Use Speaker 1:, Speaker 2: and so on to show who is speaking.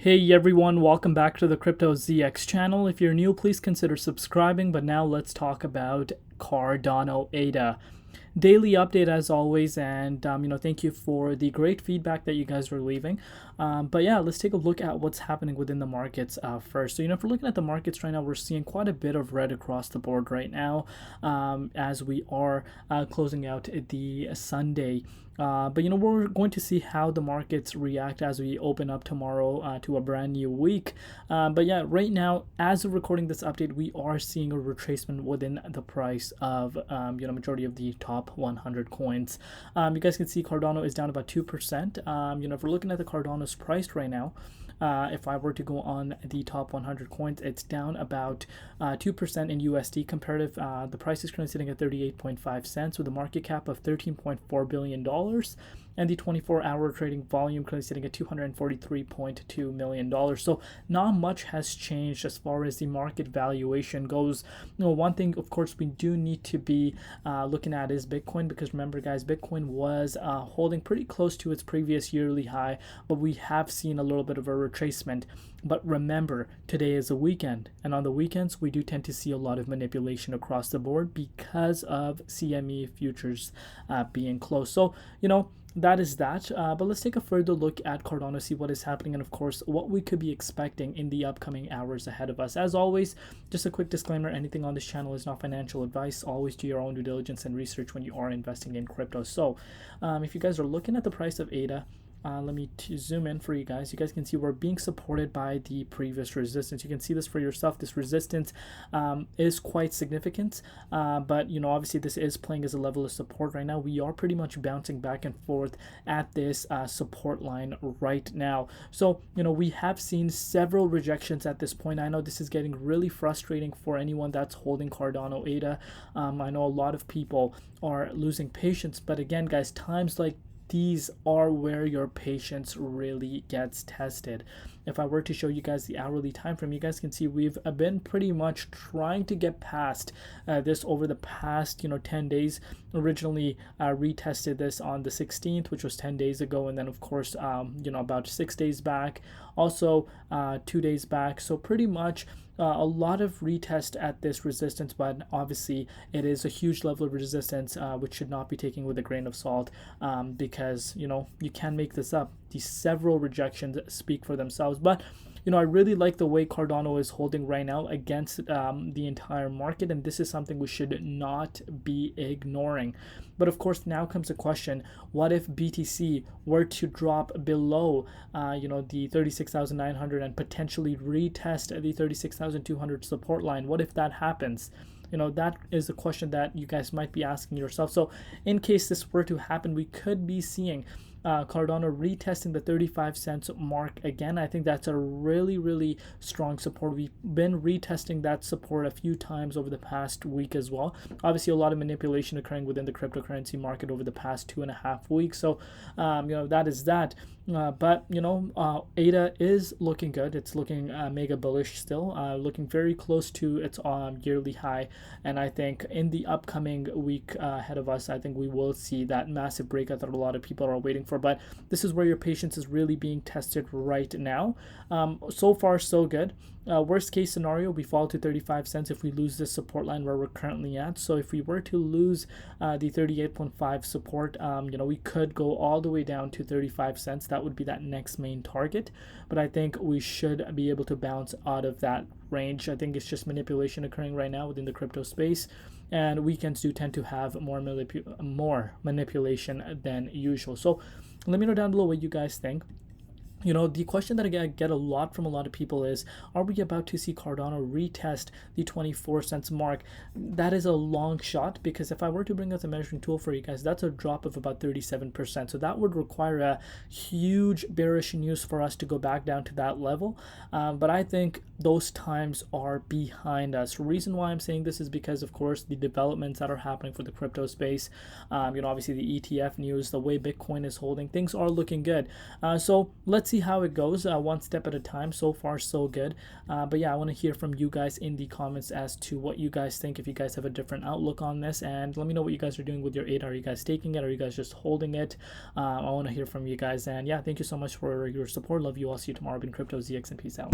Speaker 1: Hey everyone, welcome back to the Crypto ZX channel. If you're new, please consider subscribing, but now let's talk about Cardano ADA. Daily update as always, and thank you for the great feedback that you guys were leaving. But yeah, let's take a look at what's happening within the markets first. So if we're looking at the markets right now, we're seeing quite a bit of red across the board right now, as we are closing out the Sunday. But we're going to see how the markets react as we open up tomorrow to a brand new week. But yeah, right now, as of recording this update, we are seeing a retracement within the price of majority of the top 100 coins. You guys can see Cardano is down about 2%. If we're looking at the Cardano's price right now, if I were to go on the top 100 coins, it's down about 2% in USD comparative. The price is currently sitting at 38.5 cents with a market cap of $13.4 billion. And the 24-hour trading volume currently sitting at $243.2 million. So not much has changed as far as the market valuation goes. One thing, of course, we do need to be looking at is Bitcoin, because remember, guys, Bitcoin was holding pretty close to its previous yearly high, but we have seen a little bit of a retracement. But remember, today is a weekend, and on the weekends, we do tend to see a lot of manipulation across the board because of CME futures being closed. So, that is that. But let's take a further look at Cardano, see what is happening, and of course, what we could be expecting in the upcoming hours ahead of us. As always, just a quick disclaimer, anything on this channel is not financial advice. Always do your own due diligence and research when you are investing in crypto. So if you guys are looking at the price of ADA, let me zoom in for you guys. You guys can see we're being supported by the previous resistance. You can see this for yourself. This resistance is quite significant, but obviously this is playing as a level of support right now. We are pretty much bouncing back and forth at this support line right now. So we have seen several rejections at this point. I know this is getting really frustrating for anyone that's holding Cardano ADA. I know a lot of people are losing patience, but again, guys, times like these are where your patience really gets tested. If I were to show you guys the hourly time frame, you guys can see we've been pretty much trying to get past this over the past 10 days. Originally retested this on the 16th, which was 10 days ago, and then of course about 6 days back, also 2 days back. So pretty much a lot of retest at this resistance, but obviously it is a huge level of resistance, which should not be taken with a grain of salt, because you can make this up. These several rejections speak for themselves. But I really like the way Cardano is holding right now against the entire market, and this is something we should not be ignoring. But of course, now comes the question: what if BTC were to drop below, the 36,900 and potentially retest the 36,200 support line? What if that happens? That is a question that you guys might be asking yourself. So in case this were to happen, we could be seeing Cardano retesting the 35 cents mark again. I think that's a really, really strong support. We've been retesting that support a few times over the past week as well. Obviously, a lot of manipulation occurring within the cryptocurrency market over the past 2.5 weeks. So, that is that. But ADA is looking good. It's looking mega bullish still, looking very close to its yearly high. And I think in the upcoming week ahead of us, I think we will see that massive breakout that a lot of people are waiting for. But this is where your patience is really being tested right now. So far, so good. Worst case scenario, we fall to 35 cents if we lose this support line where we're currently at. So if we were to lose the 38.5 support, we could go all the way down to 35 cents. That would be that next main target. But I think we should be able to bounce out of that range. I think it's just manipulation occurring right now within the crypto space, and weekends do tend to have more manipulation than usual. So let me know down below what you guys think. The question that I get a lot from a lot of people is, are we about to see Cardano retest the 24 cents mark? That is a long shot, because if I were to bring out the measuring tool for you guys, that's a drop of about 37%. So that would require a huge bearish news for us to go back down to that level. But I think those times are behind us. The reason why I'm saying this is because, of course, the developments that are happening for the crypto space, obviously the ETF news, the way Bitcoin is holding, things are looking good. So let's see how it goes, one step at a time. So far so good, but yeah, I want to hear from you guys in the comments as to what you guys think, if you guys have a different outlook on this, and let me know what you guys are doing with your ADA. Are you guys taking it? Are you guys just holding it? I want to hear from you guys, and yeah, thank you so much for your support. Love you all. See you tomorrow. Been Crypto ZX, and peace out.